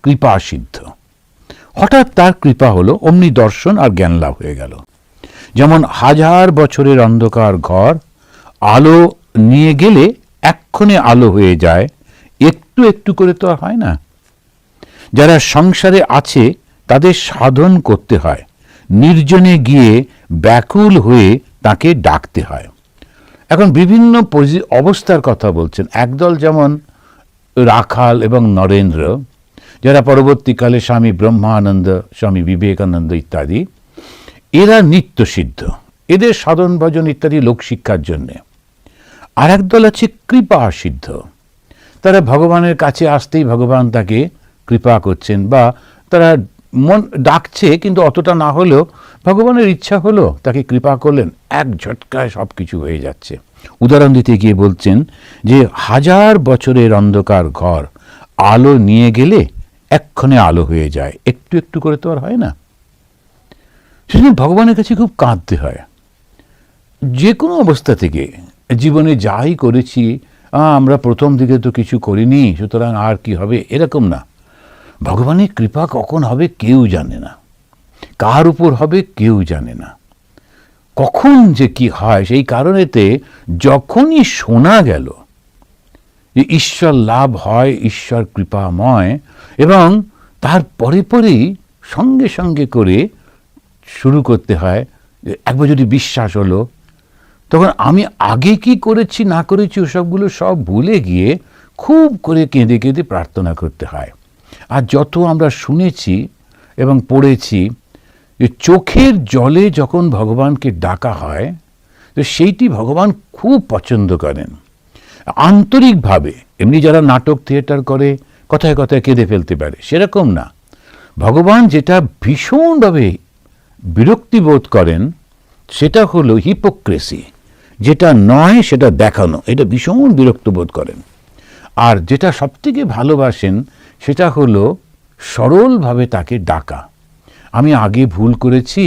কৃপা সিদ্ধ। হঠাৎ তার কৃপা হলো, অমনি দর্শন আর জ্ঞান লাভ হয়ে গেল। যেমন 1000 বছরের অন্ধকার ঘর আলো নিয়ে গেলে এক্ষণে আলো হয়ে যায়, একটু একটু করে তো আর হয় না। যারা সংসারে আছে তাদের সাধন করতে হয়, নির্জনে গিয়ে ব্যাকুল হয়ে তাকে ডাকতে হয়। এখন বিভিন্ন অবস্থার কথা বলছেন। একদল যেমন রাখাল এবং নরেন্দ্র, যারা পরবর্তীকালে স্বামী ব্রহ্মানন্দ, স্বামী বিবেকানন্দ ইত্যাদি, এরা নিত্য সিদ্ধ, এদের সাধন ভজন ইত্যাদি লোকশিক্ষার জন্যে। আর একদল আছে কৃপা সিদ্ধ, তারা ভগবানের কাছে আসতেই ভগবান তাকে কৃপা করছেন, বা তারা মন ডাকছে কিন্তু অতটা না হলেও ভগবানের ইচ্ছা হলো তাকে কৃপা করলেন, এক ঝটকায় সব কিছু হয়ে যাচ্ছে। উদাহরণ দিতে গিয়ে বলছেন যে 1000 বছরের অন্ধকার ঘর আলো নিয়ে গেলে এক্ষণে আলো হয়ে যায়, একটু একটু করে তো আর হয় না। সেজন্য ভগবানের কাছে খুব কাঁদতে হয়। যে কোনো অবস্থা থেকে জীবনে যাই করেছি, আমরা প্রথম দিকে তো কিছু করিনি, সুতরাং আর কি হবে, এরকম না। ভগবানের কৃপা কখন হবে কেউ জানে না, কার উপর হবে কেউ জানে না, কখন যে কি হয়। সেই কারণেতে যখনই শোনা গেল যে ঈশ্বর লাভ হয়, ঈশ্বর কৃপাময়, এবং তার পরে পরেই সঙ্গে সঙ্গে করে শুরু করতে হয়। একবার যদি বিশ্বাস হলো, তখন আমি আগে কি করেছি না করেছি ওসবগুলো সব ভুলে গিয়ে খুব করে কেঁদে কেঁদে প্রার্থনা করতে হয়। আর যত আমরা শুনেছি এবং পড়েছি যে চোখের জলে যখন ভগবানকে ডাকা হয়, তো সেইটি ভগবান খুব পছন্দ করেন আন্তরিকভাবে। এমনি যারা নাটক থিয়েটার করে কথায় কথায় কেঁদে ফেলতে পারে, সেরকম না। ভগবান যেটা ভীষণভাবে বিরক্তি বোধ করেন সেটা হলো হিপোক্রেসি, যেটা নয় সেটা দেখানো, এটা ভীষণ বিরক্ত বোধ করেন। আর যেটা সবথেকে ভালোবাসেন সেটা হলো সরলভাবে তাকে ডাকা। আমি আগে ভুল করেছি,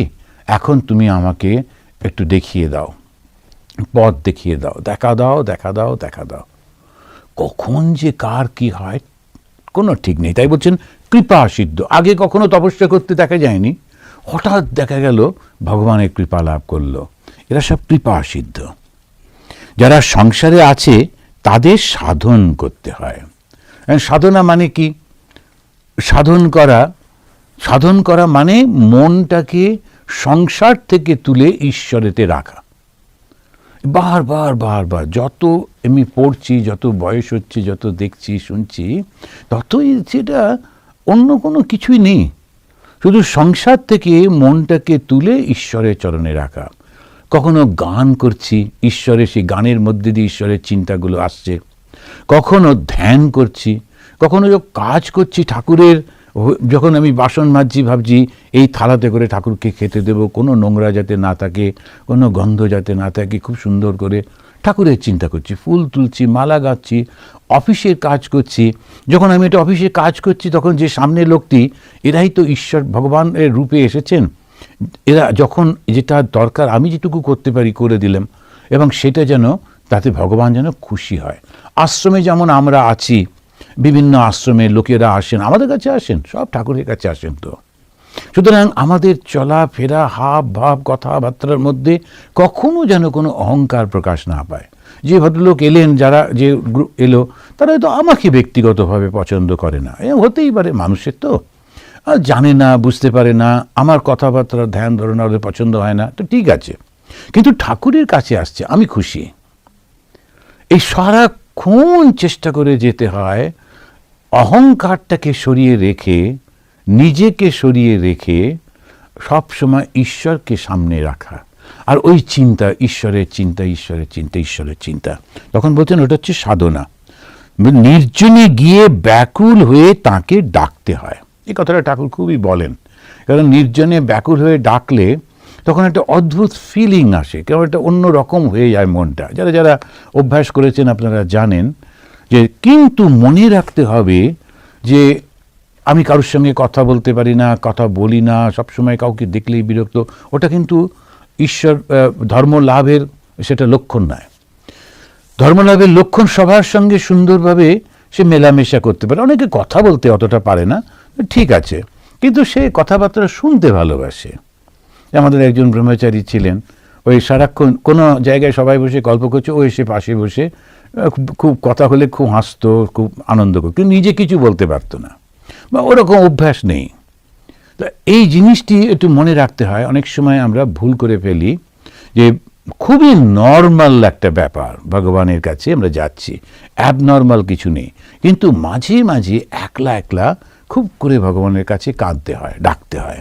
এখন তুমি আমাকে একটু দেখিয়ে দাও, পথ দেখিয়ে দাও, দেখা দাও, দেখা দাও, দেখা দাও। কখন যে কার কি হয় কোনো ঠিক নেই। তাই বলছেন কৃপা সিদ্ধ। আগে কখনো তপস্যা করতে দেখা যায়নি, হঠাৎ দেখা গেল ভগবানের কৃপা লাভ করলো, এরা সব কৃপা সিদ্ধ। যারা সংসারে আছে তাদের সাধন করতে হয়। সাধনা মানে কি? সাধন করা মানে মনটাকে সংসার থেকে তুলে ঈশ্বরেতে রাখা। বারবার বারবার যত আমি পড়ছি, যত বয়স হচ্ছে, যত দেখছি শুনছি, ততই সেটা অন্য কোনো কিছুই নেই, শুধু সংসার থেকে মনটাকে তুলে ঈশ্বরের চরণে রাখা। কখনো গান করছি, ঈশ্বরের সেই গানের মধ্যে দিয়ে ঈশ্বরের চিন্তাগুলো আসছে। কখনো ধ্যান করছি, কখনো কাজ করছি ঠাকুরের, যখন আমি বাসন মাজছি ভাবছি এই থালাতে করে ঠাকুরকে খেতে দেব, কোনো নোংরা যাতে না থাকে, কোনো গন্ধ যাতে না থাকে, খুব সুন্দর করে ঠাকুরের চিন্তা করছি, ফুল তুলছি, মালা গাচ্ছি। অফিসের কাজ করছি, যখন আমি এটা অফিসে কাজ করছি তখন যে সামনের লোকটি, এরাই তো ঈশ্বর ভগবানের রূপে এসেছেন। এরা যখন যেটা দরকার আমি যেটুকু করতে পারি করে দিলাম, এবং সেটা যেন তাতে ভগবান যেন খুশি হয়। আশ্রমে যেমন আমরা আছি, বিভিন্ন আশ্রমে লোকেরা আসেন, আমাদের কাছে আসেন, সব ঠাকুরের কাছে আসেন। তো সুতরাং আমাদের চলাফেরা, হাব ভাব, কথাবার্তার মধ্যে কখনো যেন কোনো অহংকার প্রকাশ না পায়। যে ভদ্রলোক এলেন, যারা যে গ্রুপ এলো, তারা হয়তো আমাকে ব্যক্তিগতভাবে পছন্দ করে না, হতেই পারে, মানুষের তো জানে না, বুঝতে পারে না, আমার কথাবার্তা ধ্যান ধারণা ওদের পছন্দ হয় না, তো ঠিক আছে, কিন্তু ঠাকুরের কাছে আসছে, আমি খুশি। এই সারাক্ষণ চেষ্টা করে যেতে হয় অহংকারটাকে সরিয়ে রেখে, নিজেকে সরিয়ে রেখে সব সময় ঈশ্বরকে সামনে রাখা। আর ওই চিন্তা, ঈশ্বরের চিন্তা, ঈশ্বরের চিন্তা, ঈশ্বরের চিন্তা, তখন বলছেন ওটা হচ্ছে সাধনা। নির্জনে গিয়ে ব্যাকুল হয়ে তাকে ডাকতে হয়। এই কথাটা ঠাকুর খুবই বলেন, কারণ নির্জনে ব্যাকুল হয়ে ডাকলে তখন একটা অদ্ভুত ফিলিং আসে, কেমন একটা অন্য রকম হয়ে যায় মনটা। যারা যারা অভ্যাস করেছেন আপনারা জানেন যে, কিন্তু মনে রাখতে হবে যে আমি কারোর সঙ্গে কথা বলতে পারি না, কথা বলি না, সবসময় কাউকে দেখলেই বিরক্ত, ওটা কিন্তু ঈশ্বর ধর্ম লাভের সেটা লক্ষণ নয়। ধর্মলাভের লক্ষণ সবার সঙ্গে সুন্দরভাবে সে মেলামেশা করতে পারে, অনেকে কথা বলতে অতটা পারে না, ঠিক আছে, কিন্তু সে কথাবার্তা শুনতে ভালোবাসে। আমাদের একজন ব্রহ্মচারী ছিলেন, ওই সারাক্ষণ কোনো জায়গায় সবাই বসে গল্প করছে, ও এসে পাশে বসে খুব কথা হলে খুব হাসতো, খুব আনন্দ করতো, কিন্তু নিজে কিছু বলতে পারতো না, বা ওরকম অভ্যাস নেই। তো এই জিনিসটি একটু মনে রাখতে হয়। অনেক সময় আমরা ভুল করে ফেলি যে খুবই নর্মাল একটা ব্যাপার, ভগবানের কাছে আমরা যাচ্ছি, অ্যাবনর্মাল কিছু নেই, কিন্তু মাঝে মাঝে একলা একলা খুব করে ভগবানের কাছে কাঁদতে হয়, ডাকতে হয়।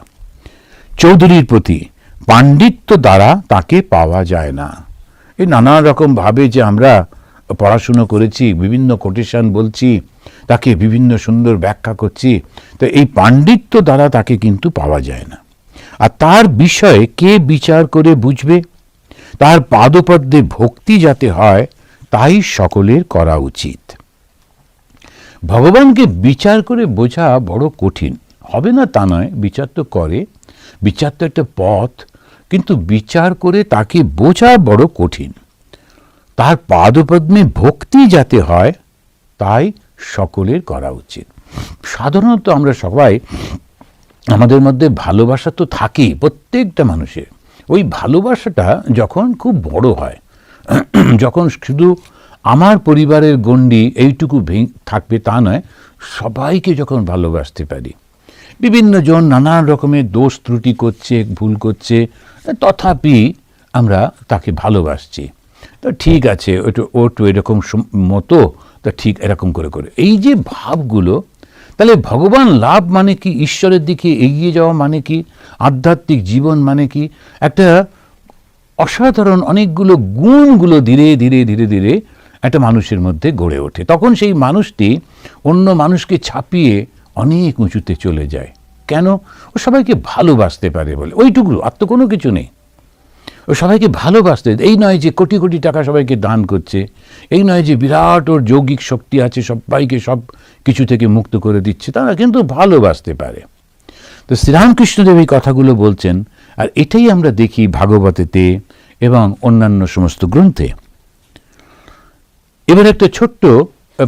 চৌধুরীর প্রতি পাণ্ডিত্য দ্বারা তাকে পাওয়া যায় না। এই নানা রকম ভাবে যে আমরা পড়াশুনো করেছি, বিভিন্ন কোটেশন বলছি, তাকে বিভিন্ন সুন্দর ব্যাখ্যা করছি, তো এই পাণ্ডিত্য দ্বারা তাকে কিন্তু পাওয়া যায় না। আর তার বিষয়ে কে বিচার করে বুঝবে? তার পাদপদ্মে ভক্তি যাতে হয় তাই সকলের করা উচিত। ভগবানকে বিচার করে বোঝা বড় কঠিন, হবে না তা নয়, বিচার তো করে, বিচার তো একটা পথ, কিন্তু বিচার করে তাকে বোঝা বড় কঠিন। তার পাদপদ্মে ভক্তি যাতে হয় তাই সকলের করা উচিত। সাধারণত আমরা সবাই, আমাদের মধ্যে ভালোবাসা তো থাকেই প্রত্যেকটা মানুষের, ওই ভালোবাসাটা যখন খুব বড় হয়, যখন শুধু আমার পরিবারের গণ্ডি এইটুকু থাকবে তা নয়, সবাইকে যখন ভালোবাসতে পারি, বিভিন্ন জন নানান রকমের দোষ ত্রুটি করছে, ভুল করছে, তথাপি আমরা তাকে ভালোবাসছি, তো ঠিক আছে, ওটু এরকম মতো, তা ঠিক এরকম করে করে এই যে ভাবগুলো, তাহলে ভগবান লাভ মানে কি? ঈশ্বরের দিকে এগিয়ে যাওয়া মানে কি? আধ্যাত্মিক জীবন মানে কি? একটা অসাধারণ অনেকগুলো গুণগুলো ধীরে ধীরে ধীরে ধীরে একটা মানুষের মধ্যে গড়ে ওঠে। তখন সেই মানুষটি অন্য মানুষকে ছাপিয়ে অনেক উঁচুতে চলে যায়। কেন? ও সবাইকে ভালোবাসতে পারে বলে, ওইটুকু, আর তো কোনো কিছু নেই। ও সবাইকে ভালোবাসতে, এই নয় যে কোটি কোটি টাকা সবাইকে দান করছে, এই নয় যে বিরাট ওর যৌগিক শক্তি আছে, সবাইকে সব কিছু থেকে মুক্ত করে দিচ্ছে, তারা কিন্তু ভালোবাসতে পারে। তো শ্রীরামকৃষ্ণদেব এই কথাগুলো বলছেন, আর এটাই আমরা দেখি ভাগবতেতে এবং অন্যান্য সমস্ত গ্রন্থে। এবার একটা ছোট্ট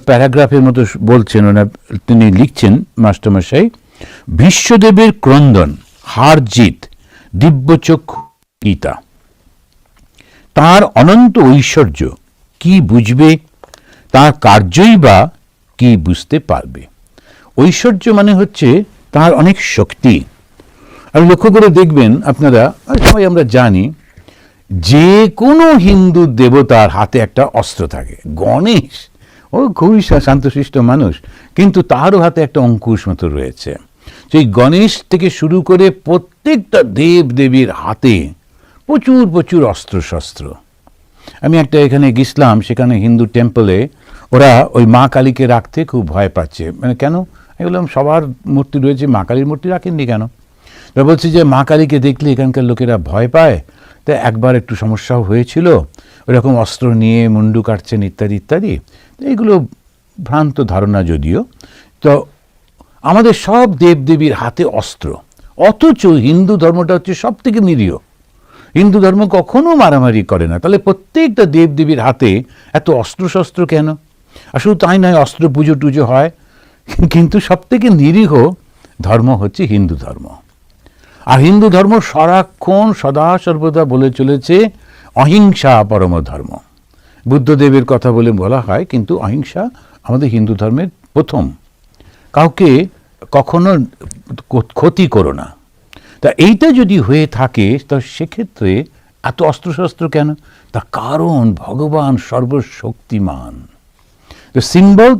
প্যারাগ্রাফের মতো বলছেন ওনার, তিনি লিখছেন মাস্টারমশাই, বিশ্বদেবের ক্রন্দন, হার জিত, দিব্যচক্ষু গীতা, তার অনন্ত ঐশ্বর্য কি বুঝবে, তার কার্যই বা কি বুঝতে পারবে? ঐশ্বর্য মানে হচ্ছে তার অনেক শক্তি। আর লক্ষ্য করে দেখবেন আপনারা, সবাই আমরা জানি, যে কোনো হিন্দু দেবতার হাতে একটা অস্ত্র থাকে। গণেশ, ও খুবই শান্তশিষ্ট মানুষ, কিন্তু তারও হাতে একটা অঙ্কুশ মতো রয়েছে। সেই গণেশ থেকে শুরু করে প্রত্যেকটা দেব দেবীর হাতে প্রচুর প্রচুর অস্ত্রশস্ত্র। আমি একটা এখানে গেছিলাম, সেখানে হিন্দু টেম্পলে ওরা ওই মা কালীকে রাখতে খুব ভয় পাচ্ছে। মানে কেন? আমি বললাম সবার মূর্তি রয়েছে, মা কালীর মূর্তি রাখেননি কেন? ওরা বলছে যে মা কালীকে দেখলে এখানকার লোকেরা ভয় পায়, তাই একবার একটু সমস্যাও হয়েছিল, ওরকম অস্ত্র নিয়ে মুন্ডু কাটছেন ইত্যাদি ইত্যাদি। এগুলো ভ্রান্ত ধারণা যদিও। তো আমাদের সব দেবদেবীর হাতে অস্ত্র, অথচ হিন্দু ধর্মটা হচ্ছে সব থেকে নিরীহ। হিন্দু ধর্ম কখনো মারামারি করে না, তাহলে প্রত্যেকটা দেবদেবীর হাতে এত অস্ত্রশস্ত্র কেন? আর শুধু তাই নয়, অস্ত্র পুজো টুজো হয়, কিন্তু সব থেকে নিরীহ ধর্ম হচ্ছে হিন্দু ধর্ম। আর হিন্দু ধর্ম সারাক্ষণ সদা সর্বদা বলে চলেছে অহিংসা পরম ধর্ম। বুদ্ধদেবের কথা বলে বলা হয়, কিন্তু অহিংসা আমাদের হিন্দু ধর্মের প্রথম। কাউকে কখনো ক্ষতি করো না। তা এইটা যদি হয়ে থাকে, তা সেক্ষেত্রে এত অস্ত্রশস্ত্র কেন? তার কারণ ভগবান সর্বশক্তিমান। তো সিম্বল,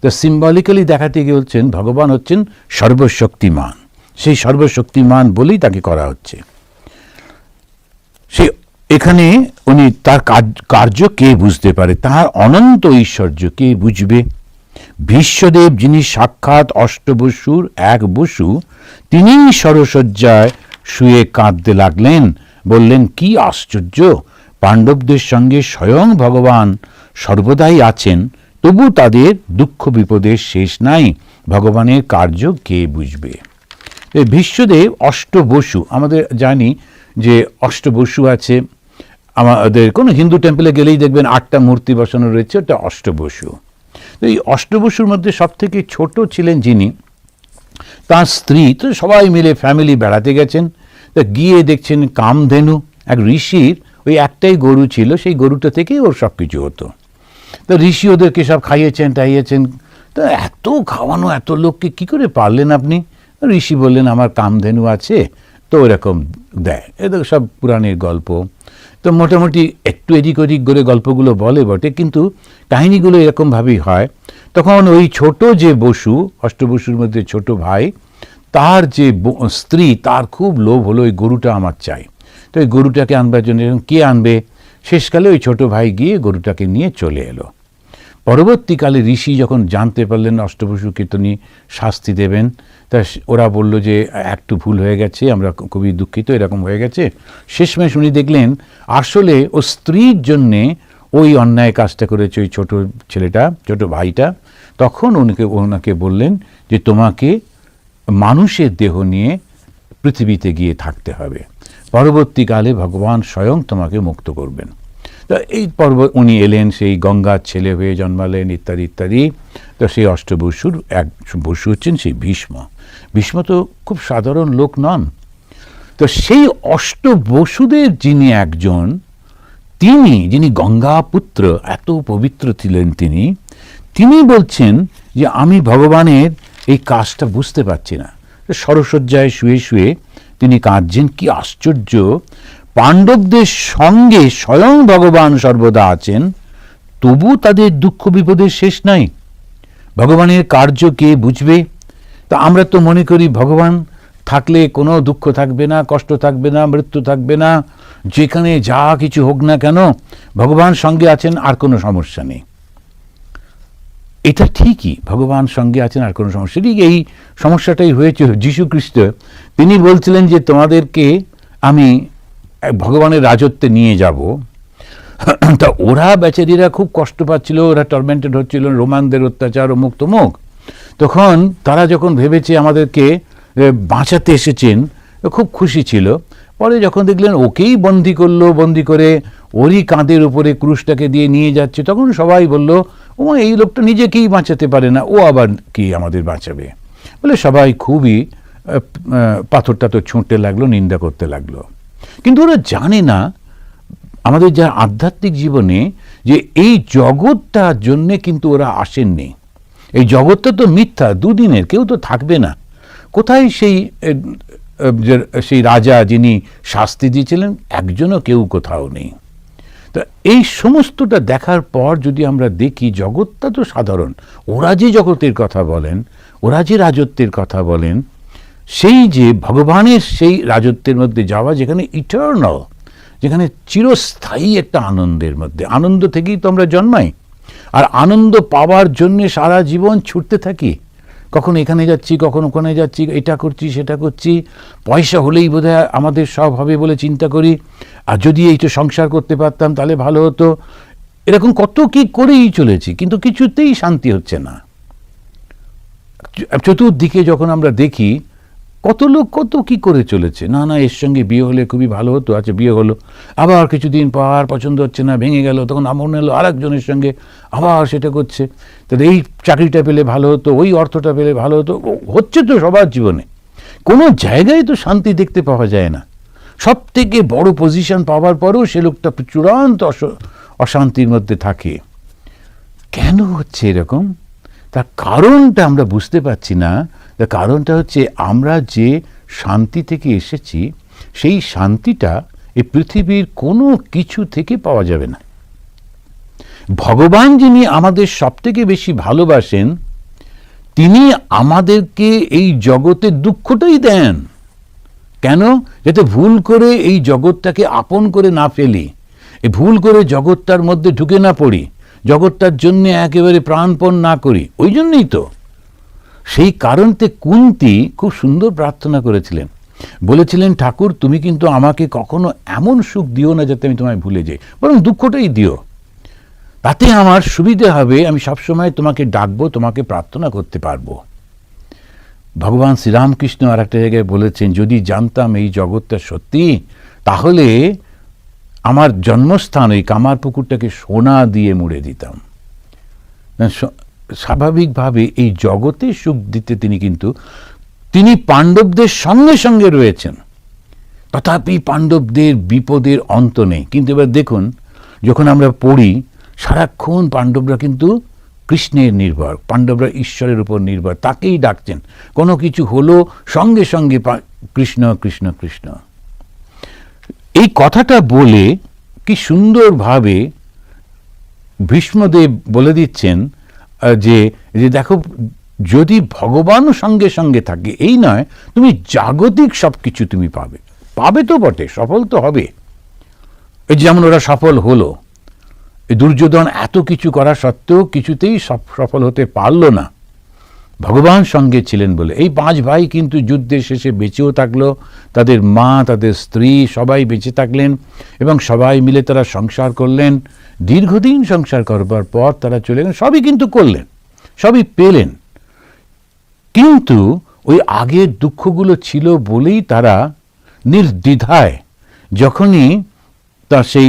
তো সিম্বলিক্যালি দেখাতে গিয়ে বলছেন ভগবান হচ্ছেন সর্বশক্তিমান। সেই সর্বশক্তিমান বলেই তাকে করা হচ্ছে। সে এখানে উনি তার কার্য কে বুঝতে পারে, তার অনন্ত ঐশ্বর্য কে বুঝবে? বিশ্বদেব যিনি সাক্ষাৎ অষ্টবসুর এক বসু, তিনি সরসজ্জায় শুয়ে কাঁদতে লাগলেন, বললেন কি আশ্চর্য, পাণ্ডবদের সঙ্গে স্বয়ং ভগবান সর্বদাই আছেন, তবু তাদের দুঃখ বিপদের শেষ নাই, ভগবানের কার্য কে বুঝবে? বিশ্বদেব অষ্টবসু, আমাদের জানি যে অষ্টবসু আছে, আমাদের কোনো হিন্দু টেম্পলে গেলেই দেখবেন 8টা মূর্তি বসানো রয়েছে, ওটা অষ্টবসু। এই অষ্টবসুর মধ্যে সব থেকে ছোট ছিলেন যিনি, তার স্ত্রী, তো সবাই মিলে ফ্যামিলি বেড়াতে গেছেন। তা গিয়ে দেখছেন কামধেনু, এক ঋষির ওই একটাই গরু ছিল, সেই গরুটা থেকেই ওর সব কিছু হতো। তো ঋষি ওদেরকে সব খাইয়েছেন টাইয়েছেন। তো এত খাওয়ানো, এত লোককে কি করে পারলেন আপনি? ঋষি বললেন আমার কামধেনু আছে, তো ওরকম দেয়। এটা সব পুরাণের গল্প। তো মোটামুটি একটু এদিক ওদিক করে গল্পগুলো বলে বটে, কিন্তু কাহিনীগুলো এরকমভাবেই হয়। তখন ওই ছোট যে বসু, অষ্টবসুর মধ্যে ছোট ভাই, তার যে স্ত্রী, তার খুব লোভ হলো ওই গরুটা আমার চাই। তো ওই গরুটাকে আনবার জন্য কে আনবে? শেষকালে ওই ছোট ভাই গিয়ে গরুটাকে নিয়ে চলে এলো। পরবর্তীকালে ঋষি যখন জানতে পারলেন অষ্টবসুকে তিনি শাস্তি দেবেন, তা ওরা বলল যে একটু ভুল হয়ে গেছে, আমরা খুবই দুঃখিত, এরকম হয়ে গেছে। শেষমেশ উনি দেখলেন আসলে ও স্ত্রীর জন্যে ওই অন্যায় কাজটা করেছে ওই ছোট ছেলেটা, ছোট ভাইটা। তখন ওনাকে বললেন যে তোমাকে মানুষের দেহ নিয়ে পৃথিবীতে গিয়ে থাকতে হবে, পরবর্তীকালে ভগবান স্বয়ং তোমাকে মুক্ত করবেন। তো এই পর্ব উনি এলেন, সেই গঙ্গার ছেলে হয়ে জন্মালেন, ইত্যাদি ইত্যাদি। তো সেই অষ্টবসুর এক বসু হচ্ছেন সেই ভীষ্ম। ভীষ্ম তো খুব সাধারণ লোক নন। তো সেই অষ্টবসুদের যিনি একজন, যিনি গঙ্গা পুত্র, এত পবিত্র ছিলেন তিনি বলছেন যে আমি ভগবানের এই কাজটা বুঝতে পারছি না। সরসজ্জায় শুয়ে শুয়ে তিনি কাঁদছেন, কি আশ্চর্য, পাণ্ডবদের সঙ্গে স্বয়ং ভগবান সর্বদা আছেন, তবু তাদের দুঃখ বিপদের শেষ নাই। ভগবানের কার্য কে বুঝবে? তা আমরা তো মনে করি ভগবান থাকলে কোনো দুঃখ থাকবে না, কষ্ট থাকবে না, মৃত্যু থাকবে না, যেখানে যা কিছু হোক না কেন ভগবান সঙ্গে আছেন, আর কোনো সমস্যা নেই। এটা ঠিকই, ভগবান সঙ্গে আছেন, আর কোনো সমস্যা নেই। এই সমস্যাটাই হয়েছিল যীশু খ্রিস্ট। তিনি বলছিলেন যে তোমাদেরকে আমি ভগবানের রাজত্বে নিয়ে যাব। তা ওরা বেচারীরা খুব কষ্ট পাচ্ছিল, ওরা টর্মেন্টেড হচ্ছিল, রোমানদের অত্যাচার অমুক তমুক। তখন তারা যখন ভেবেছে আমাদেরকে বাঁচাতে এসেছেন, খুব খুশি ছিল। পরে যখন দেখলেন ওকেই বন্দি করলো, বন্দি করে ওরই কাঁধের উপরে ক্রুশটাকে দিয়ে নিয়ে যাচ্ছে, তখন সবাই বলল ও এই লোকটা নিজেকেই বাঁচাতে পারে না, ও আবার কি আমাদের বাঁচাবে? বলে সবাই খুবই পাথর টাথর ছুঁড়তে লাগলো, নিন্দা করতে লাগলো। কিন্তু ওরা জানে না আমাদের যা আধ্যাত্মিক জীবনে যে এই জগৎটার জন্যে কিন্তু ওরা আসেননি। এই জগৎটা তো মিথ্যা, দুদিনের, কেউ তো থাকবে না। কোথায় সেই রাজা যিনি শাস্তি দিয়েছিলেন, একজনও কেউ কোথাও নেই। তো এই সমস্তটা দেখার পর যদি আমরা দেখি জগৎটা তো সাধারণ, ওরা যে জগতের কথা বলেন, ওরা যে রাজত্বের কথা বলেন, সেই যে ভগবানের সেই রাজত্বের মধ্যে যাওয়া, যেখানে ইটার্নাল, যেখানে চিরস্থায়ী একটা আনন্দের মধ্যে, আনন্দ থেকেই তো আমরা জন্মাই, আর আনন্দ পাওয়ার জন্যে সারা জীবন ছুটতে থাকি। কখনো এখানে যাচ্ছি, কখনো ওখানে যাচ্ছি, এটা করছি সেটা করছি, পয়সা হলেই বোধহয় আমাদের সব হবে বলে চিন্তা করি, আর যদি এইটা সংসার করতে পারতাম তাহলে ভালো হতো। এরকম কত কি করেই চলেছি, কিন্তু কিছুতেই শান্তি হচ্ছে না। চতুর্দিকে যখন আমরা দেখি কত লোক কত কি করে চলেছে, না এর সঙ্গে বিয়ে হলে খুবই ভালো হতো, আচ্ছা বিয়ে হলো, আবার কিছুদিন পর পছন্দ হচ্ছে না, ভেঙে গেল, তখন মনে হলো আরেকজনের সঙ্গে আবার সেটা করছে, তাহলে এই চাকরিটা পেলে ভালো হতো, ওই অর্থটা পেলে ভালো হতো। হচ্ছে তো সবার জীবনে, কোনো জায়গায় তো শান্তি দেখতে পাওয়া যায় না। সব থেকে বড় পজিশন পাওয়ার পরেও সে লোকটা চূড়ান্ত অশান্তির মধ্যে থাকে। কেন হচ্ছে এরকম? তার কারণটা আমরা বুঝতে পারছি না। তার কারণটা হচ্ছে আমরা যে শান্তি থেকে এসেছি, সেই শান্তিটা এই পৃথিবীর কোনো কিছু থেকে পাওয়া যাবে না। ভগবান যিনি আমাদের সব থেকে বেশি ভালোবাসেন, তিনি আমাদেরকে এই জগতের দুঃখটাই দেন। কেন? যাতে ভুল করে এই জগৎটাকে আপন করে না ফেলি, এই ভুল করে জগৎটার মধ্যে ঢুকে না পড়ি, জগৎটার জন্য একেবারে প্রাণপণ না করি। ওই জন্যই তো, সেই কারণতে কুন্তী খুব সুন্দর প্রার্থনা করেছিলেন, বলেছিলেন ঠাকুর তুমি কিন্তু আমাকে কখনো এমন সুখ দিও না যাতে আমি তোমায় ভুলে যাই, বরং দুঃখটাই দিও, তাতে আমার সুবিধে হবে, আমি সবসময় তোমাকে ডাকবো, তোমাকে প্রার্থনা করতে পারবো। ভগবান শ্রীরামকৃষ্ণ আর একটা জায়গায় বলেছেন, যদি জানতাম এই জগৎটা সত্যি, তাহলে আমার জন্মস্থান ওই কামারপুকুরটাকে সোনা দিয়ে মুড়ে দিতাম। স্বাভাবিকভাবে এই জগতে সুখ দিতে তিনি পাণ্ডবদের সঙ্গে সঙ্গে রয়েছেন, তথাপি পাণ্ডবদের বিপদের অন্ত নেই। কিন্তু এবার দেখুন, যখন আমরা পড়ি সারাক্ষণ পাণ্ডবরা কিন্তু কৃষ্ণের নির্ভর, পাণ্ডবরা ঈশ্বরের উপর নির্ভর, তাকেই ডাকছেন। কোনো কিছু হলো সঙ্গে সঙ্গে কৃষ্ণ কৃষ্ণ কৃষ্ণ। এই কথাটা বলে কি সুন্দরভাবে ভীষ্মদেব বলে দিচ্ছেন যে দেখো, যদি ভগবান সঙ্গে সঙ্গে থাকে, এই নয় তুমি জাগতিক সব কিছু তুমি পাবে, পাবে তো বটে, সফল তো হবে। এই যেমন ওরা সফল হলো, দুর্যোধন এত কিছু করা সত্ত্বেও কিছুতেই সফল হতে পারল না, ভগবান সঙ্গে ছিলেন বলে। এই 5 ভাই কিন্তু যুদ্ধের শেষে বেঁচেও থাকলো, তাদের মা, তাদের স্ত্রী সবাই বেঁচে থাকলেন এবং সবাই মিলে তারা সংসার করলেন। দীর্ঘদিন সংসার করবার পর তারা চলে গেলেন, সবই কিন্তু করলেন, সবই পেলেন, কিন্তু ওই আগের দুঃখগুলো ছিল বলেই তারা নির্দ্বিধায় যখনই তার সেই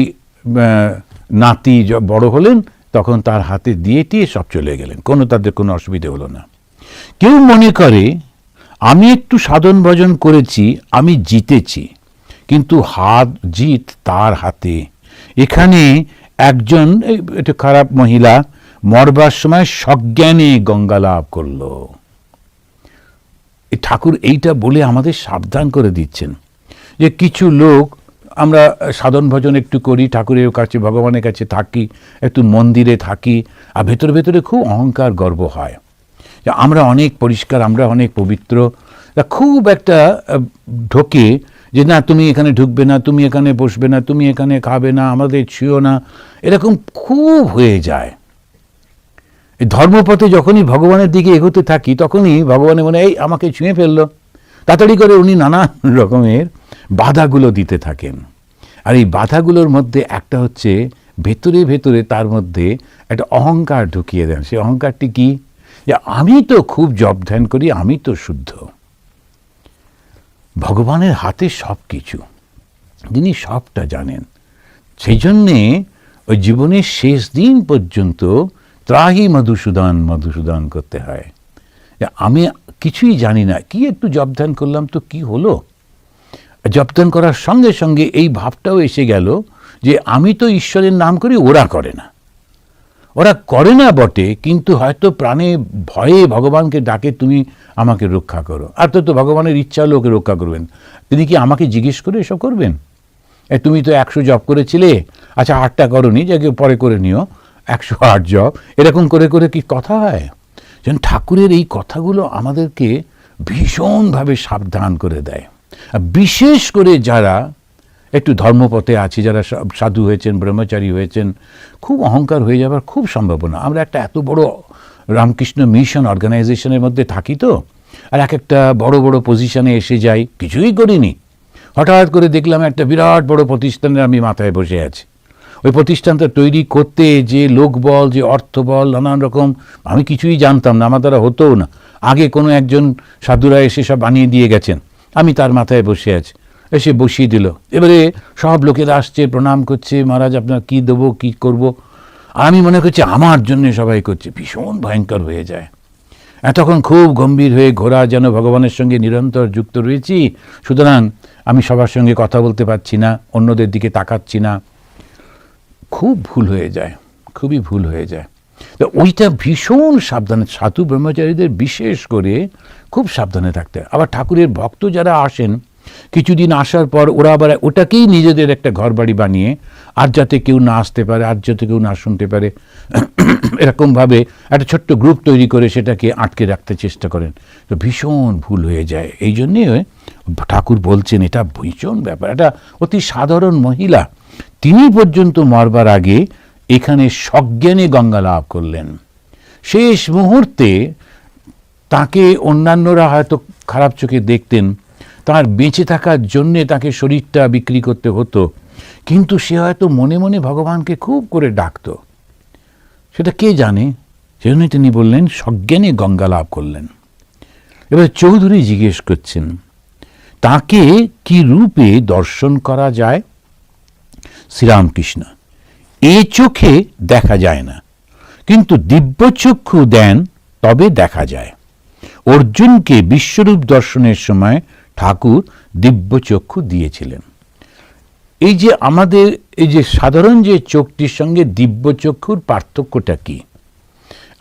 নাতি বড় হলেন তখন তার হাতে দিয়ে টিয়ে সব চলে গেলেন, তাদের কোনো অসুবিধে হলো না। কেউ মনে করে আমি একটু সাধন ভজন করেছি, আমি জিতেছি, কিন্তু জিত তার হাতে। এখানে একজন একটু খারাপ মহিলা মরবার সময় সজ্ঞানে গঙ্গা লাভ করল। ঠাকুর এইটা বলে আমাদের সাবধান করে দিচ্ছেন যে কিছু লোক আমরা সাধন ভজন একটু করি, ঠাকুরের কাছে ভগবানের কাছে থাকি, একটু মন্দিরে থাকি, আর ভেতরে ভেতরে খুব অহংকার গর্ব হয় যে আমরা অনেক পরিষ্কার, আমরা অনেক পবিত্র। খুব একটা ঢোকে যে না তুমি এখানে ঢুকবে না, তুমি এখানে বসবে না, তুমি এখানে খাবে না, আমাদের ছুঁয়ো না, এরকম খুব হয়ে যায়। ধর্মপথে যখনই ভগবানের দিকে এগোতে থাকি তখনই ভগবানের মনে এই আমাকে ছুঁয়ে ফেললো, তাড়াতাড়ি করে উনি নানা রকমের বাধাগুলো দিতে থাকেন। আর এই বাধাগুলোর মধ্যে একটা হচ্ছে ভেতরে ভেতরে তার মধ্যে একটা অহংকার ঢুকিয়ে দেন। সেই অহংকারটি কি? যে আমি তো খুব জপ ধ্যান করি, আমি তো শুদ্ধ। ভগবানের হাতে সব কিছু, তিনি সবটা জানেন। সেই জন্যে ওই জীবনের শেষ দিন পর্যন্ত ত্রাহি মধুসূদন মধুসূদন করতে হয়। আমি কিছুই জানি না, কি একটু জপ ধ্যান করলাম তো কি হলো? জপ ধ্যান করার সঙ্গে সঙ্গে এই ভাবটাও এসে গেল যে আমি তো ঈশ্বরের নাম করি, ওরা করে না। ওরা করে না বটে, কিন্তু হয়তো প্রাণে ভয়ে ভগবানকে ডাকে তুমি আমাকে রক্ষা করো। আর তো ভগবানের ইচ্ছা হলে ওকে রক্ষা করবেন, তিনি কি আমাকে জিজ্ঞেস করে এসব করবেন? তুমি তো 100 জপ করেছিলে, আচ্ছা 8টা করোনি, যাকে পরে করে নিও, 108 জপ, এরকম করে করে কি কথা হয়? যেন ঠাকুরের এই কথাগুলো আমাদেরকে ভীষণভাবে সাবধান করে দেয়। বিশেষ করে যারা একটু ধর্মপথে আছে, যারা সাধু হয়েছেন, ব্রহ্মচারী হয়েছেন, খুব অহংকার হয়ে যাবার খুব সম্ভাবনা। আমরা একটা এত বড় রামকৃষ্ণ মিশন অর্গানাইজেশনের মধ্যে থাকি তো, আর একটা বড় বড় পজিশনে এসে যাই, কিছুই করিনি, হঠাৎ করে দেখলাম একটা বিরাট বড় প্রতিষ্ঠানের আমি মাথায় বসে আছি। ওই প্রতিষ্ঠানটা তৈরি করতে যে লোকবল, যে অর্থবল, নানান রকম, আমি কিছুই জানতাম না, আমার দ্বারা হতোও না। আগে কোনো একজন সাধুরা এসে সব বানিয়ে দিয়ে গেছেন, আমি তার মাথায় বসে আছি, এসে বসিয়ে দিল। এবারে সব লোকেরা আসছে, প্রণাম করছে, মহারাজ আপনার কী দেবো, কী করব। আমি মনে করছি আমার জন্য সবাই করছে, ভীষণ ভয়ঙ্কর হয়ে যায়। তখন খুব গম্ভীর হয়ে ঘোরা যেন ভগবানের সঙ্গে নিরন্তর যুক্ত রয়েছি, সুতরাং আমি সবার সঙ্গে কথা বলতে পারছি না, অন্যদের দিকে তাকাচ্ছি না, খুব ভুল হয়ে যায়, খুবই ভুল হয়ে যায়। তো ওইটা ভীষণ সাবধানে, সাধু ব্রহ্মচারীদের বিশেষ করে খুব সাবধানে থাকতে হয়। আবার ঠাকুরের ভক্ত যারা আসেন, কিছুদিন আসার পর ওরা আবার ওটাকেই নিজেদের একটা ঘর বাড়ি বানিয়ে, আর যাতে কেউ না আসতে পারে, আর যাতে কেউ না শুনতে পারে, এরকমভাবে একটা ছোট্ট গ্রুপ তৈরি করে সেটাকে আটকে রাখতে চেষ্টা করেন। তো ভীষণ ভুল হয়ে যায়। এই জন্যে ঠাকুর বলছেন এটা ভীষণ ব্যাপার। একটা অতি সাধারণ মহিলা, তিনি পর্যন্ত মরবার আগে এখানে সজ্ঞানে গঙ্গা লাভ করলেন। শেষ মুহূর্তে তাকে অন্যান্যরা হয়তো খারাপ চোখে দেখতেন, তার বেঁচে থাকার জন্যে তাকে শরীরটা বিক্রি করতে হতো, কিন্তু সে হয়তো মনে মনে ভগবানকে খুব করে ডাকত, সেটা কে জানে। সেজন্য তিনি বললেন সজ্ঞানে গঙ্গা লাভ করলেন। এবার চৌধুরী জিজ্ঞেস করছেন তাকে কি রূপে দর্শন করা যায়? শ্রীরামকৃষ্ণ, এ চোখে দেখা যায় না, কিন্তু দিব্যচক্ষু দেন তবে দেখা যায়। অর্জুনকে বিশ্বরূপ দর্শনের সময় ঠাকুর দিব্যচক্ষু দিয়েছিলেন। এই যে আমাদের এই যে সাধারণ যে চোখটির সঙ্গে দিব্যচক্ষুর পার্থক্যটা কি?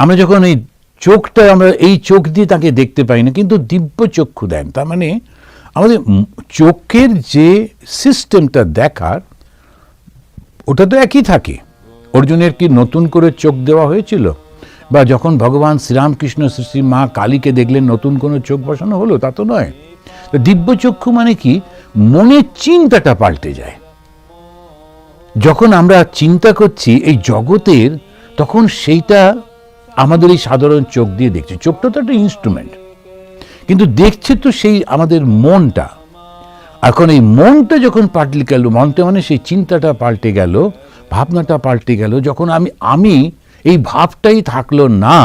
আমরা যখন এই চোখটা, আমরা এই চোখ দিয়ে তাকে দেখতে পাই না, কিন্তু দিব্যচক্ষু দেন, তার মানে আমাদের চোখের যে সিস্টেমটা দেখার, ওটা তো একই থাকে। অর্জুনের কি নতুন করে চোখ দেওয়া হয়েছিল? বা যখন ভগবান শ্রীরামকৃষ্ণ শ্রী মা কালীকে দেখলেন নতুন কোনো চোখ বসানো হলো? তা তো নয়। দিব্যচক্ষু মানে কি? মনের চিন্তাটা পাল্টে যায়। যখন আমরা চিন্তা করছি এই জগতের, তখন সেইটা আমাদের এই সাধারণ চোখ দিয়ে দেখছি। চোখটা তো একটা ইনস্ট্রুমেন্ট, কিন্তু দেখছে তো সেই আমাদের মনটা। এখন এই মনটা যখন পাল্টে গেল, মনটা মানে সেই চিন্তাটা পাল্টে গেল, ভাবনাটা পাল্টে গেল, যখন আমি এই ভাবটাই থাকলো না,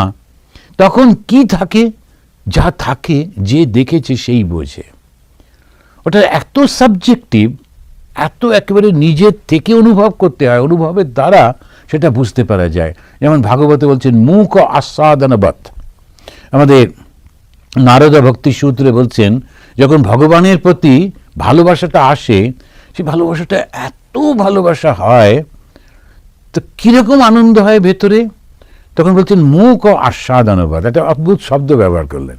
তখন কি থাকে? যা থাকে যে দেখেছে সেই বোঝে। ওটা এত সাবজেক্টিভ, এত একেবারে নিজের থেকে অনুভব করতে হয়, অনুভবের দ্বারা সেটা বুঝতে পারা যায়। যেমন ভাগবতে বলছেন মুখ আস্বাদনবৎ। আমাদের নারদ ভক্তি সূত্রে বলছেন, যখন ভগবানের প্রতি ভালোবাসাটা আসে, সেই ভালোবাসাটা এত ভালোবাসা হয়, তো কিরকম আনন্দ হয় ভেতরে। তখন বলছেন মুখ ও আস্বাদনবৎ। একটা অদ্ভুত শব্দ ব্যবহার করলেন।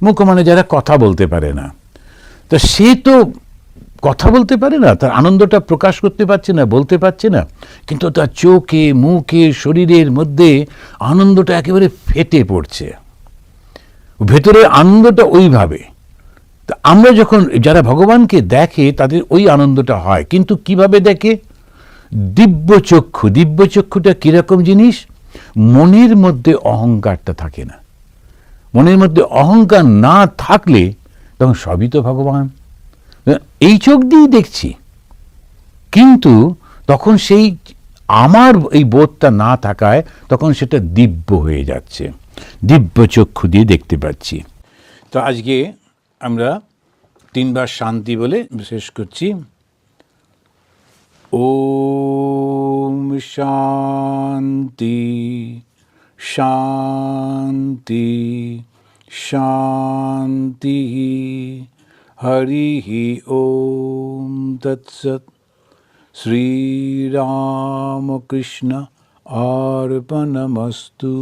মুখ মানে যারা কথা বলতে পারে না, তো সে তো কথা বলতে পারে না, তার আনন্দটা প্রকাশ করতে পারছে না, বলতে পারছে না, কিন্তু তার চোখে, মুখে, শরীরের মধ্যে আনন্দটা একেবারে ফেটে পড়ছে, ভেতরের আনন্দটা ওইভাবে। তা আমরা যখন, যারা ভগবানকে দেখে তাদের ওই আনন্দটা হয়, কিন্তু কিভাবে দেখে? দিব্যচক্ষু। দিব্যচক্ষুটা কিরকম জিনিস? মনের মধ্যে অহংকারটা থাকে না। মনের মধ্যে অহংকার না থাকলে তখন সবই তো ভগবান। এই চোখ দিয়েই দেখছি, কিন্তু তখন সেই আমার এই বোধটা না থাকায় তখন সেটা দিব্য হয়ে যাচ্ছে, দিব্য চক্ষু দিয়ে দেখতে পাচ্ছি। তো আজকে আমরা 3 বার শান্তি বলে শেষ করছি। ওম শান্তি শান্তি শান্তি। হরিঃ ওম তৎসৎ। শ্রীরামকৃষ্ণ অর্পণমস্তু।